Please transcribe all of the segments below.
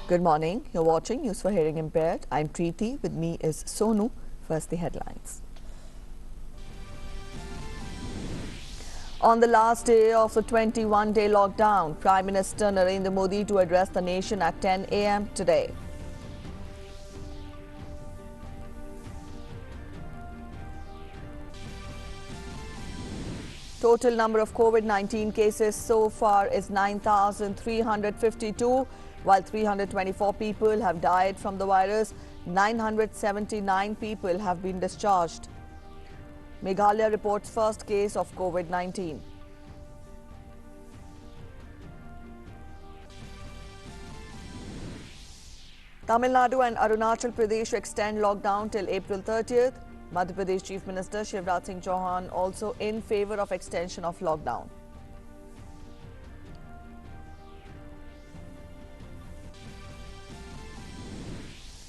Good morning. You're watching News for Hearing Impaired. I'm Preeti. With me is Sonu. First, the headlines. On the last day of the 21-day lockdown, Prime Minister Narendra Modi to address the nation at 10 a.m. today. Total number of COVID-19 cases so far is 9,352, while 324 people have died from the virus. 979 people have been discharged. Meghalaya reports first case of COVID-19. Tamil Nadu and Arunachal Pradesh extend lockdown till April 30th. Madhya Pradesh Chief Minister Shivraj Singh Chauhan also in favour of extension of lockdown.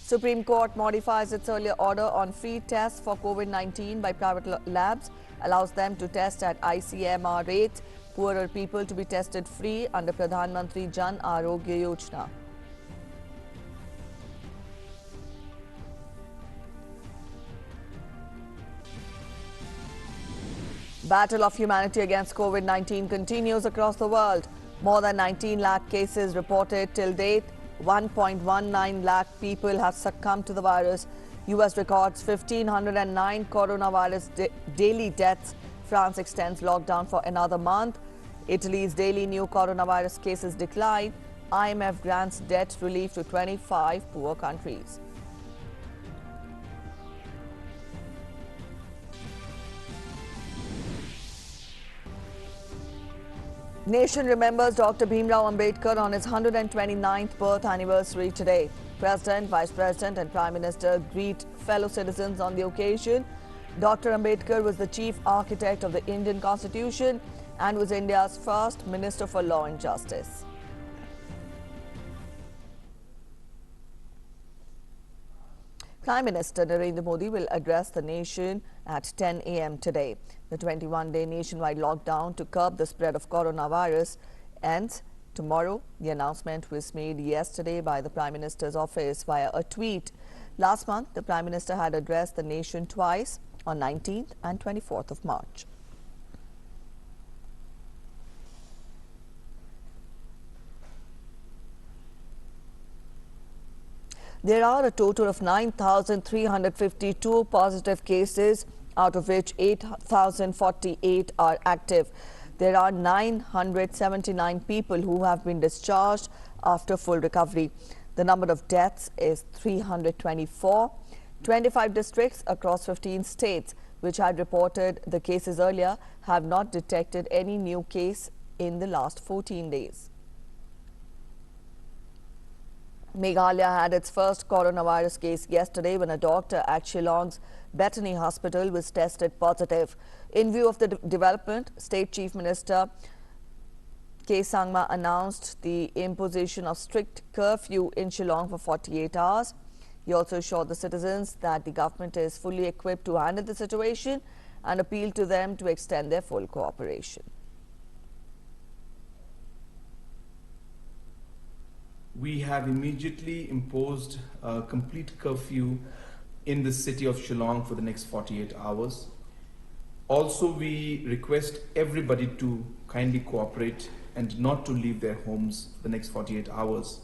Supreme Court modifies its earlier order on free tests for COVID-19 by private labs, allows them to test at ICMR rates, poorer people to be tested free under Pradhan Mantri Jan Arogya Yojana. Battle of humanity against COVID-19 continues across the world. More than 19 lakh cases reported till date. 1.19 lakh people have succumbed to the virus. US records 1,509 coronavirus daily deaths. France extends lockdown for another month. Italy's daily new coronavirus cases decline. IMF grants debt relief to 25 poor countries. Nation remembers Dr. Bhimrao Ambedkar on his 129th birth anniversary today. President, Vice President and Prime Minister greet fellow citizens on the occasion. Dr. Ambedkar was the chief architect of the Indian Constitution and was India's first Minister for Law and Justice. Prime Minister Narendra Modi will address the nation at 10 a.m. today. The 21-day nationwide lockdown to curb the spread of coronavirus ends tomorrow. The announcement was made yesterday by the Prime Minister's office via a tweet. Last month, the Prime Minister had addressed the nation twice on 19th and 24th of March. There are a total of 9,352 positive cases, out of which 8,048 are active. There are 979 people who have been discharged after full recovery. The number of deaths is 324. 25 districts across 15 states, which had reported the cases earlier, have not detected any new case in the last 14 days. Meghalaya had its first coronavirus case yesterday when a doctor at Shillong's Bethany Hospital was tested positive. In view of the development, State Chief Minister K. Sangma announced the imposition of strict curfew in Shillong for 48 hours. He also assured the citizens that the government is fully equipped to handle the situation and appealed to them to extend their full cooperation. We have immediately imposed a complete curfew in the city of Shillong for the next 48 hours. Also, we request everybody to kindly cooperate and not to leave their homes the next 48 hours.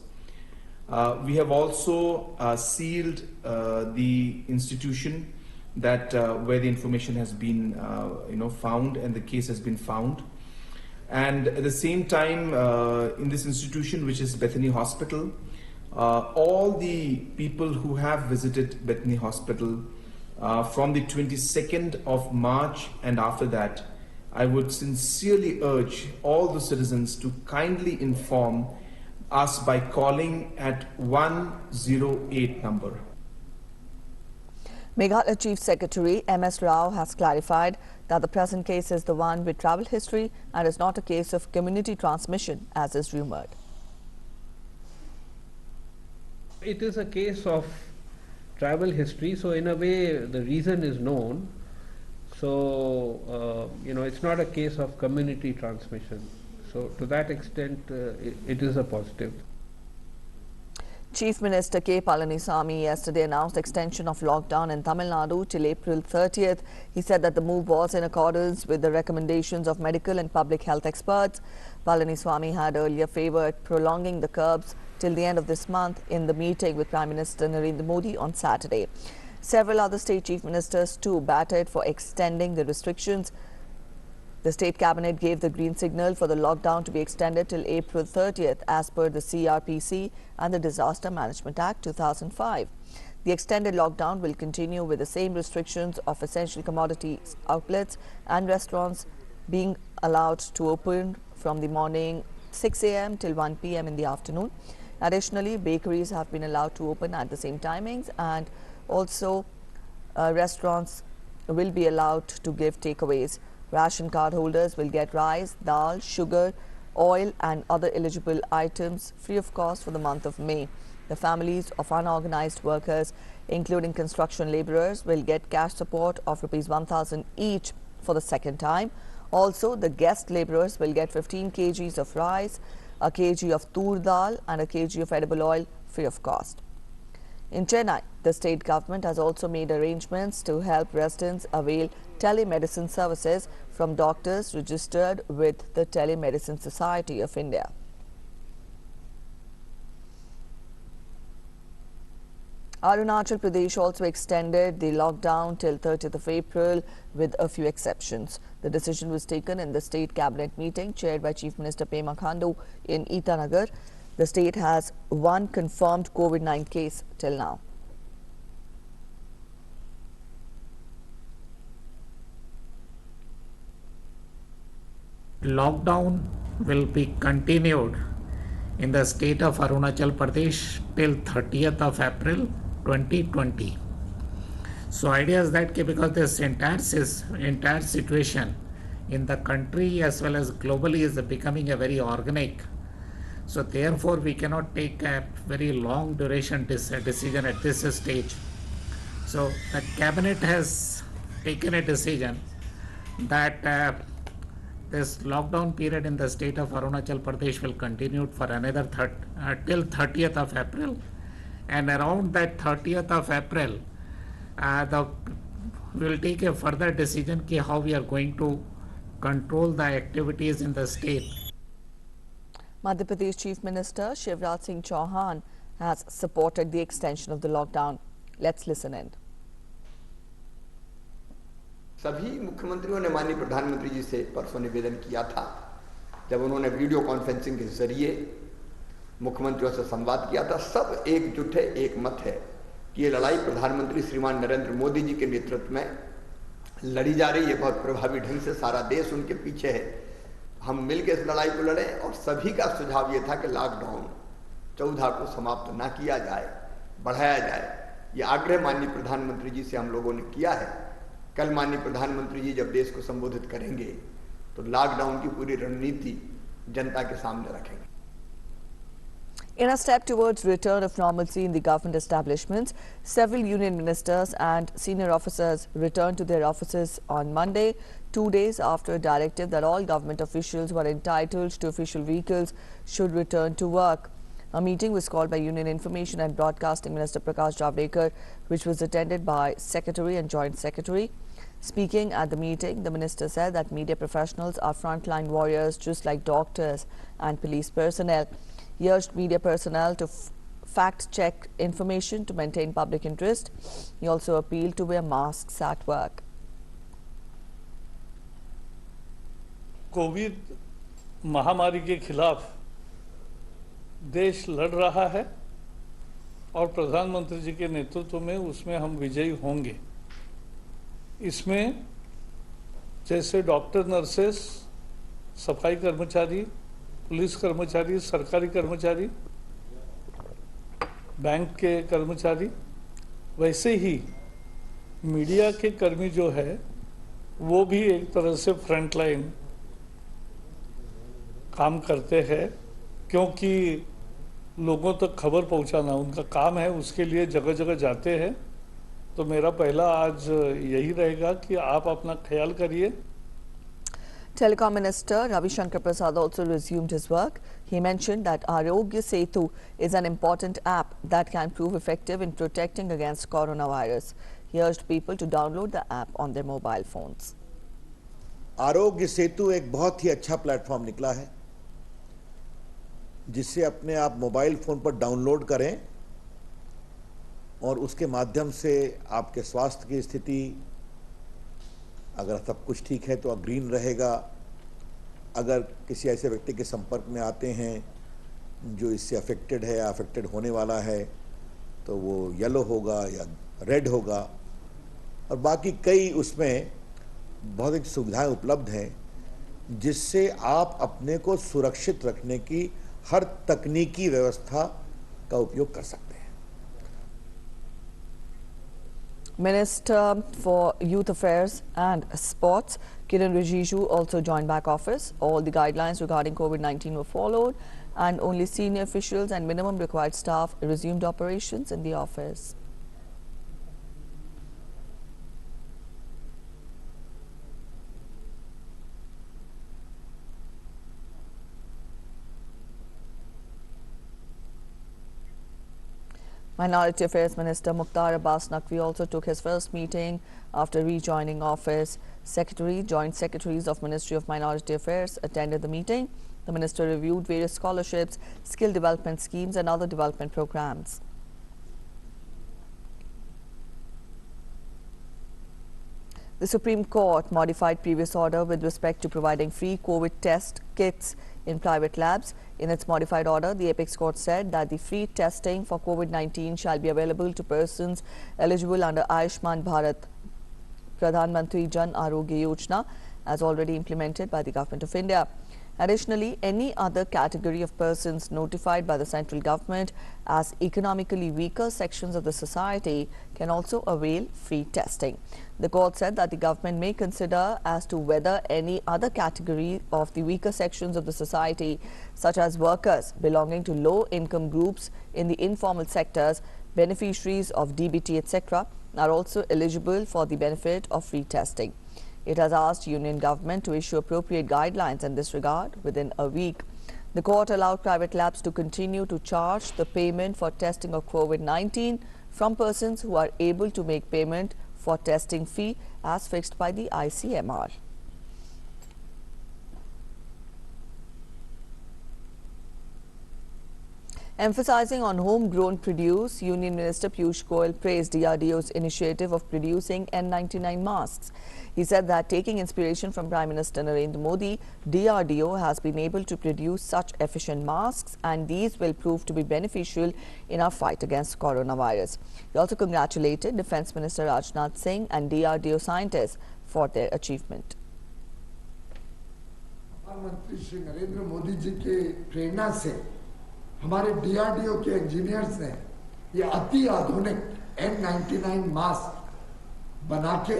We have also sealed the institution that where the information has been found and the case has been found. And at the same time, in this institution, which is Bethany Hospital, all the people who have visited Bethany Hospital from the 22nd of March and after that, I would sincerely urge all the citizens to kindly inform us by calling at 108 number. Meghalaya Chief Secretary M.S. Rao has clarified that the present case is the one with travel history and is not a case of community transmission, as is rumoured. It is a case of travel history, so in a way the reason is known. So, it's not a case of community transmission. So, to that extent, it is a positive. Chief Minister K. Palaniswamy yesterday announced extension of lockdown in Tamil Nadu till April 30th. He said that the move was in accordance with the recommendations of medical and public health experts. Palaniswamy had earlier favoured prolonging the curbs till the end of this month in the meeting with Prime Minister Narendra Modi on Saturday. Several other state chief ministers too batted for extending the restrictions. The state cabinet gave the green signal for the lockdown to be extended till April 30th as per the CRPC and the Disaster Management Act 2005. The extended lockdown will continue with the same restrictions of essential commodities outlets and restaurants being allowed to open from the morning 6 a.m. till 1 p.m. in the afternoon. Additionally, bakeries have been allowed to open at the same timings, and also restaurants will be allowed to give takeaways. Ration card holders will get rice, dal, sugar, oil and other eligible items free of cost for the month of May. The families of unorganized workers, including construction laborers, will get cash support of Rs 1,000 each for the second time. Also, the guest laborers will get 15 kgs of rice, a kg of tur dal and a kg of edible oil free of cost. In Chennai, the state government has also made arrangements to help residents avail telemedicine services from doctors registered with the Telemedicine Society of India. Arunachal Pradesh also extended the lockdown till 30th of April with a few exceptions. The decision was taken in the state cabinet meeting chaired by Chief Minister Pema Khandu in Itanagar. The state has one confirmed COVID-19 case till now. Lockdown will be continued in the state of Arunachal Pradesh till 30th of April 2020. So idea is that because this entire situation in the country as well as globally is becoming a very organic. So therefore we cannot take a very long duration decision at this stage. So the cabinet has taken a decision that this lockdown period in the state of Arunachal Pradesh will continue for another till 30th of April, and around that 30th of April we will take a further decision how we are going to control the activities in the state. Madhya Pradesh Chief Minister Shivraj Singh Chauhan has supported the extension of the lockdown. Let's listen in. सभी मुख्यमंत्रियों ने माननीय प्रधानमंत्री जी से परसों निवेदन किया था, जब उन्होंने वीडियो कॉन्फ्रेंसिंग के जरिए मुख्यमंत्रियों से संवाद किया था। सब एकजुट है, एक मत है कि ये लड़ाई प्रधानमंत्री श्रीमान नरेंद्र मोदी जी के नेतृत्व में लड़ी जा रही है। बहुत प्रभावी ढंग से सारा देश उनके पीछे है। हम मिलकर इस लड़ाई को लड़ें, और सभी का सुझाव ये था कि लॉकडाउन 14 को समाप्त ना किया जाए, बढ़ाया जाए। ये आग्रह माननीय प्रधानमंत्री जी से हम लोगों ने किया है। कल माननीय प्रधानमंत्री जी जब देश को संबोधित करेंगे तो लॉकडाउन की पूरी रणनीति जनता के सामने रखेंगे। In a step towards return of normalcy in the government establishments, several union ministers and senior officers returned to their offices on Monday, 2 days after a directive that all government officials who are entitled to official vehicles should return to work. A meeting was called by Union Information and Broadcasting Minister Prakash Javadekar, which was attended by Secretary and Joint Secretary. Speaking at the meeting, the minister said that media professionals are frontline warriors just like doctors and police personnel. He urged media personnel to fact-check information to maintain public interest. He also appealed to wear masks at work. Covid महामारी के खिलाफ देश लड़ रहा है और प्रधानमंत्री जी के नेतृत्व में उसमें हम विजयी होंगे। इसमें जैसे डॉक्टर, नर्सेस, सफाई कर्मचारी, पुलिस कर्मचारी, सरकारी कर्मचारी, बैंक के कर्मचारी, वैसे ही मीडिया के कर्मी जो है वो भी एक तरह से फ्रंटलाइन काम करते हैं, क्योंकि लोगों तक खबर पहुंचाना उनका काम है, उसके लिए जगह जगह जाते हैं। तो मेरा पहला आज यही रहेगा कि आप अपना ख्याल करिए। Telecom Minister Ravi Shankar Prasad also resumed his work. He mentioned that Arogya Setu is an important app that can prove effective in protecting against coronavirus. He urged people to download the app on their mobile phones. Aarogya Setu एक बहुत ही अच्छा platform निकला है जिससे अपने आप mobile phone पर download करें और उसके माध्यम से आपके स्वास्थ्य की स्थिति, अगर सब कुछ ठीक है तो ग्रीन रहेगा, अगर किसी ऐसे व्यक्ति के संपर्क में आते हैं जो इससे अफेक्टेड है या अफेक्टेड होने वाला है तो वो येलो होगा या रेड होगा, और बाकी कई उसमें बहुत सुविधाएं उपलब्ध हैं जिससे आप अपने को सुरक्षित रखने की हर तकनीकी व्यवस्था का उपयोग कर सकते हैं। Minister for Youth Affairs and Sports Kiren Rijiju also joined back office. All the guidelines regarding COVID-19 were followed and only senior officials and minimum required staff resumed operations in the office. Minority Affairs Minister Mukhtar Abbas Naqvi also took his first meeting after rejoining office. Joint secretaries of Ministry of Minority Affairs attended the meeting. The minister reviewed various scholarships, skill development schemes and other development programs. The Supreme Court modified previous order with respect to providing free COVID test kits in private labs. In its modified order, the Apex Court said that the free testing for COVID-19 shall be available to persons eligible under Ayushman Bharat Pradhan Mantri Jan Arogya Yojana as already implemented by the Government of India. Additionally, any other category of persons notified by the central government as economically weaker sections of the society can also avail free testing. The court said that the government may consider as to whether any other category of the weaker sections of the society, such as workers belonging to low-income groups in the informal sectors, beneficiaries of DBT, etc., are also eligible for the benefit of free testing. It has asked Union Government to issue appropriate guidelines in this regard within a week. The court allowed private labs to continue to charge the payment for testing of COVID-19 from persons who are able to make payment for testing fee as fixed by the ICMR. Emphasizing on homegrown produce, Union Minister Piyush Goyal praised DRDO's initiative of producing N99 masks. He said that taking inspiration from Prime Minister Narendra Modi, DRDO has been able to produce such efficient masks and these will prove to be beneficial in our fight against coronavirus. He also congratulated Defence Minister Rajnath Singh and DRDO scientists for their achievement. प्रधानमंत्री श्री नरेंद्र मोदी जी के प्रेरणा से हमारे DRDO के engineers ने ये अति आधुनिक N99 mask बना के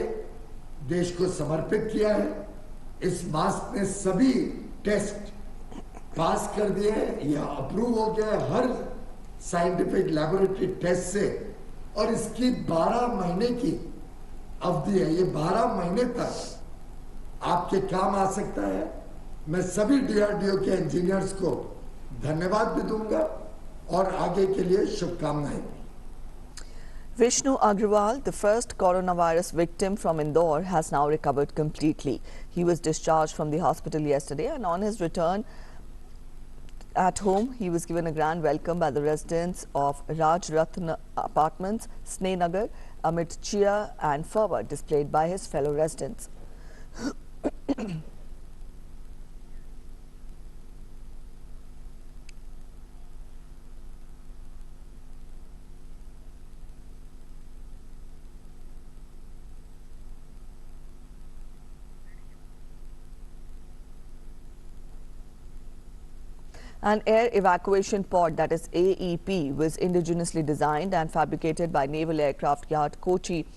देश को समर्पित किया है। इस मास्क ने सभी टेस्ट पास कर दिए हैं, यह अप्रूव हो गया है हर साइंटिफिक लैबोरेटरी टेस्ट से, और इसकी 12 महीने की अवधि है। ये 12 महीने तक आपके काम आ सकता है। मैं सभी डीआरडीओ के इंजीनियर्स को धन्यवाद भी दूंगा और आगे के लिए शुभकामनाएं। Vishnu Agrawal, the first coronavirus victim from Indore, has now recovered completely. He was discharged from the hospital yesterday and on his return at home, he was given a grand welcome by the residents of Raj Ratna Apartments, Snehnagar, amid cheer and fervour displayed by his fellow residents. An air evacuation pod, that is AEP, was indigenously designed and fabricated by Naval Aircraft Yard, Kochi,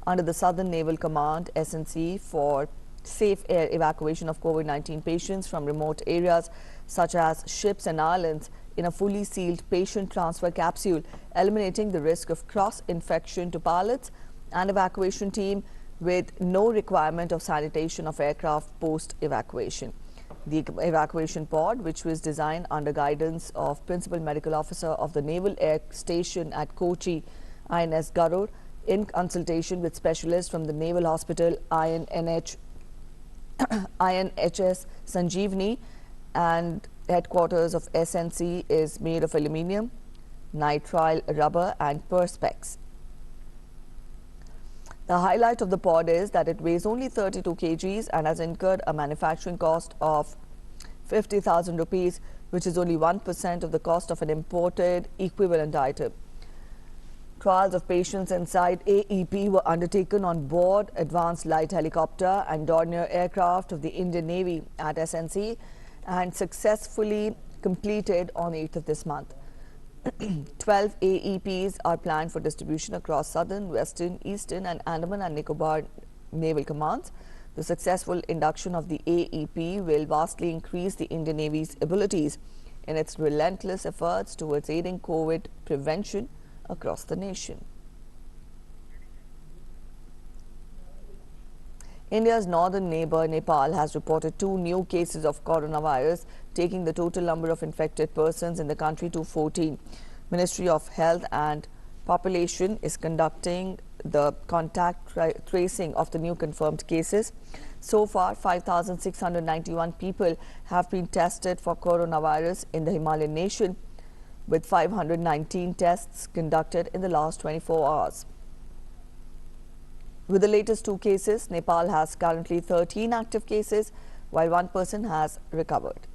under the Southern Naval Command (SNC) for safe air evacuation of COVID-19 patients from remote areas such as ships and islands in a fully sealed patient transfer capsule, eliminating the risk of cross-infection to pilots and evacuation team. with no requirement of sanitation of aircraft post-evacuation. The evacuation pod, which was designed under guidance of Principal Medical Officer of the Naval Air Station at Kochi, INS Garud, in consultation with specialists from the Naval Hospital INHS Sanjeevani and headquarters of SNC, is made of aluminium, nitrile rubber and perspex. The highlight of the pod is that it weighs only 32 kgs and has incurred a manufacturing cost of 50,000 rupees, which is only 1% of the cost of an imported equivalent item. Trials of patients inside AEP were undertaken on board Advanced Light Helicopter and Dornier aircraft of the Indian Navy at SNC and successfully completed on 8th of this month. 12 AEPs are planned for distribution across Southern, Western, Eastern and Andaman and Nicobar naval commands. The successful induction of the AEP will vastly increase the Indian Navy's abilities in its relentless efforts towards aiding COVID prevention across the nation. India's northern neighbor Nepal has reported 2 new cases of coronavirus, taking the total number of infected persons in the country to 14. Ministry of Health and Population is conducting the contact tracing of the new confirmed cases. So far, 5,691 people have been tested for coronavirus in the Himalayan nation, with 519 tests conducted in the last 24 hours. With the latest 2 cases, Nepal has currently 13 active cases, while 1 person has recovered.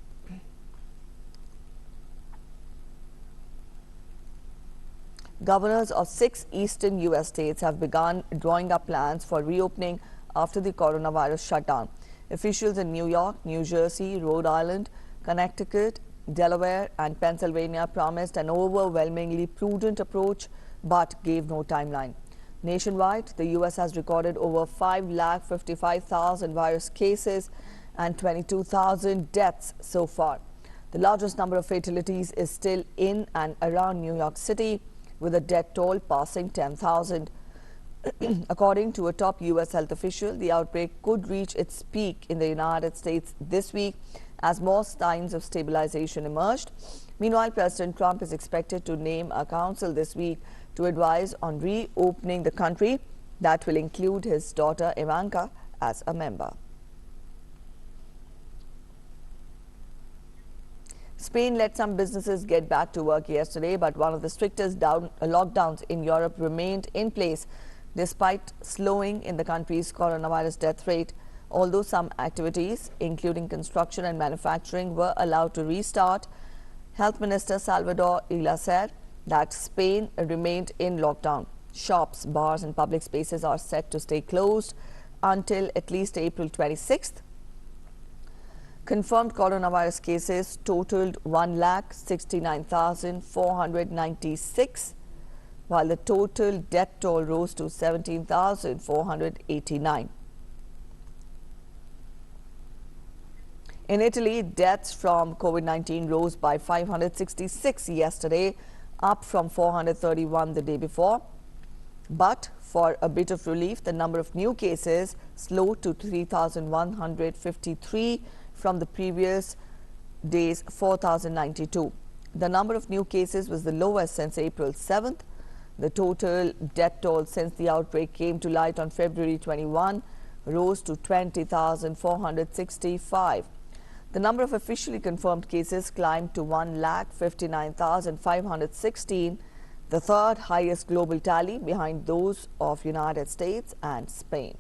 Governors of 6 eastern U.S. states have begun drawing up plans for reopening after the coronavirus shutdown. Officials in New York, New Jersey, Rhode Island, Connecticut, Delaware and Pennsylvania promised an overwhelmingly prudent approach but gave no timeline. Nationwide, the U.S. has recorded over 5,55,000 virus cases and 22,000 deaths so far. The largest number of fatalities is still in and around New York City, with a death toll passing 10,000. According to a top U.S. health official, the outbreak could reach its peak in the United States this week as more signs of stabilization emerged. Meanwhile, President Trump is expected to name a council this week to advise on reopening the country. That will include his daughter Ivanka as a member. Spain let some businesses get back to work yesterday, but one of the strictest lockdowns in Europe remained in place despite slowing in the country's coronavirus death rate. Although some activities, including construction and manufacturing, were allowed to restart, Health Minister Salvador Illa said that Spain remained in lockdown. Shops, bars and public spaces are set to stay closed until at least April 26th. Confirmed coronavirus cases totaled 1,69,496, while the total death toll rose to 17,489. In Italy, deaths from COVID-19 rose by 566 yesterday, up from 431 the day before. But for a bit of relief, the number of new cases slowed to 3,153 from the previous day's 4,092. The number of new cases was the lowest since April 7th. The total death toll since the outbreak came to light on February 21 rose to 20,465. The number of officially confirmed cases climbed to 1,59,516, the third highest global tally behind those of United States and Spain.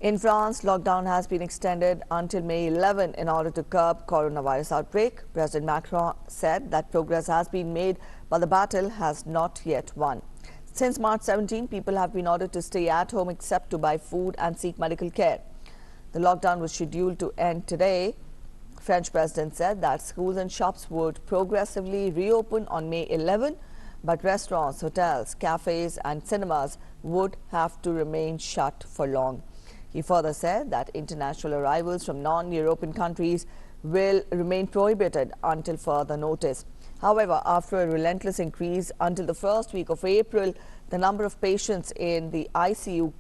In France, lockdown has been extended until May 11 in order to curb coronavirus outbreak. President Macron said that progress has been made, but the battle has not yet won. Since March 17, people have been ordered to stay at home except to buy food and seek medical care. The lockdown was scheduled to end today. French president said that schools and shops would progressively reopen on May 11, but restaurants, hotels, cafes and cinemas would have to remain shut for long. He further said that international arrivals from non-European countries will remain prohibited until further notice. However, after a relentless increase until the first week of April, the number of patients in the ICU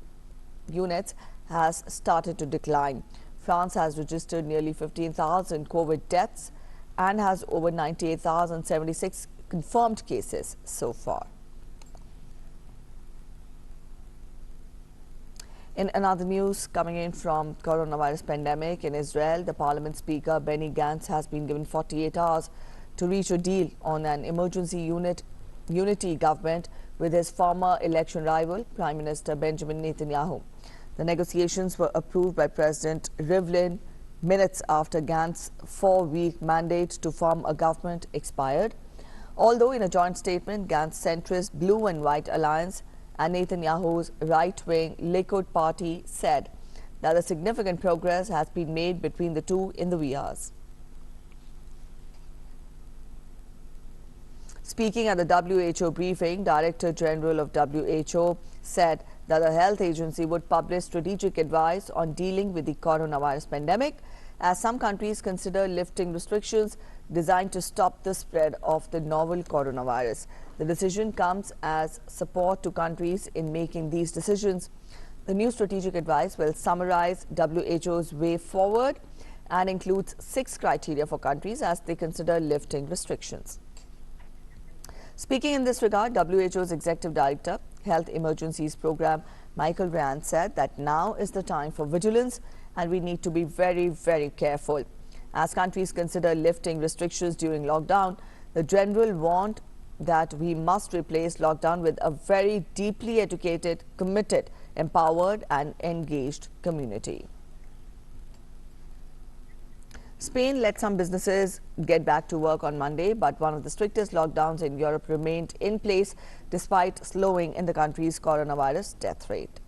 units has started to decline. France has registered nearly 15,000 COVID deaths and has over 98,076 confirmed cases so far. In another news coming in from coronavirus pandemic in Israel, the parliament speaker Benny Gantz has been given 48 hours to reach a deal on an emergency unity government with his former election rival, Prime Minister Benjamin Netanyahu. The negotiations were approved by President Rivlin minutes after Gantz's 4-week mandate to form a government expired. Although in a joint statement, Gantz's centrist Blue and White Alliance and Netanyahu's right-wing Likud party said that a significant progress has been made between the two in the wee hours. Speaking at the WHO briefing, Director General of WHO said that the health agency would publish strategic advice on dealing with the coronavirus pandemic as some countries consider lifting restrictions designed to stop the spread of the novel coronavirus. The decision comes as support to countries in making these decisions. The new strategic advice will summarize WHO's way forward and includes 6 criteria for countries as they consider lifting restrictions. Speaking in this regard, WHO's Executive Director, Health Emergencies Program, Michael Ryan, said that now is the time for vigilance and we need to be very, very careful. As countries consider lifting restrictions during lockdown, the General warned that we must replace lockdown with a very deeply educated, committed, empowered and engaged community. Spain let some businesses get back to work on Monday, but one of the strictest lockdowns in Europe remained in place despite slowing in the country's coronavirus death rate.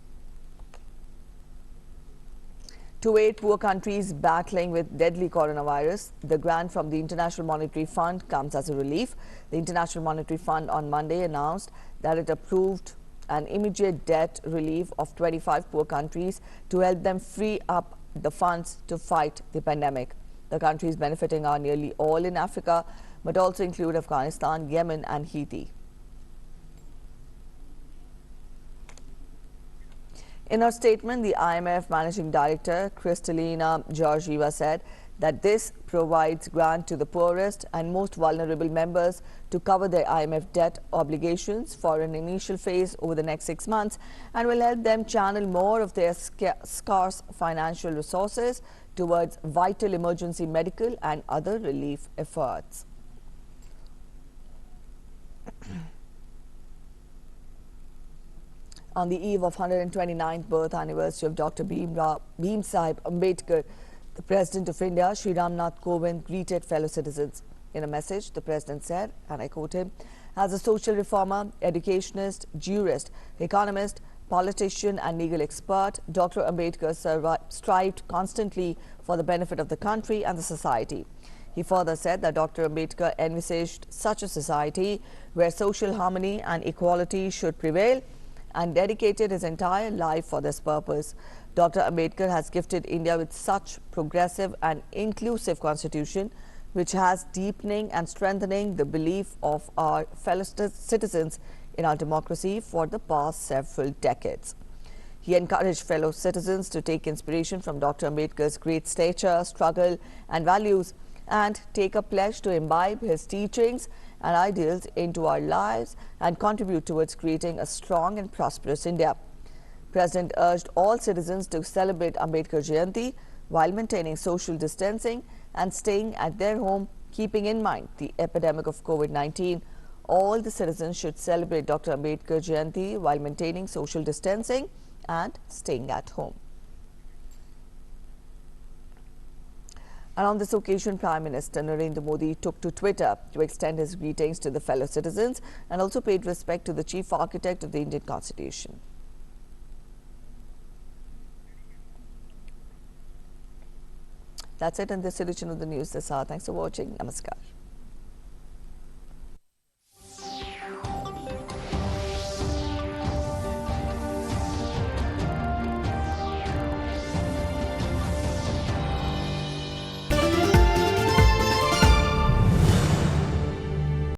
To aid poor countries battling with deadly coronavirus, the grant from the International Monetary Fund comes as a relief. The International Monetary Fund on Monday announced that it approved an immediate debt relief of 25 poor countries to help them free up the funds to fight the pandemic. The countries benefiting are nearly all in Africa, but also include Afghanistan, Yemen and Haiti. In her statement, the IMF Managing Director, Kristalina Georgieva, said that this provides grant to the poorest and most vulnerable members to cover their IMF debt obligations for an initial phase over the next 6 months and will help them channel more of their scarce financial resources towards vital emergency medical and other relief efforts. On the eve of 129th birth anniversary of Dr. Bhim Sahib Ambedkar, the President of India, Shri Ramnath Kovind, greeted fellow citizens. In a message, the President said, and I quote him, "As a social reformer, educationist, jurist, economist, politician and legal expert, Dr. Ambedkar strived constantly for the benefit of the country and the society." He further said that Dr. Ambedkar envisaged such a society where social harmony and equality should prevail and dedicated his entire life for this purpose. Dr. Ambedkar has gifted India with such progressive and inclusive constitution, which has deepening and strengthening the belief of our fellow citizens in our democracy for the past several decades. He encouraged fellow citizens to take inspiration from Dr. Ambedkar's great stature, struggle and values and take a pledge to imbibe his teachings and ideals into our lives and contribute towards creating a strong and prosperous India. President urged all citizens to celebrate Ambedkar Jayanti while maintaining social distancing and staying at their home, keeping in mind the epidemic of COVID-19. All the citizens should celebrate Dr. Ambedkar Jayanti while maintaining social distancing and staying at home. And on this occasion, Prime Minister Narendra Modi took to Twitter to extend his greetings to the fellow citizens and also paid respect to the chief architect of the Indian Constitution. That's it in this edition of the news this hour. Thanks for watching. Namaskar.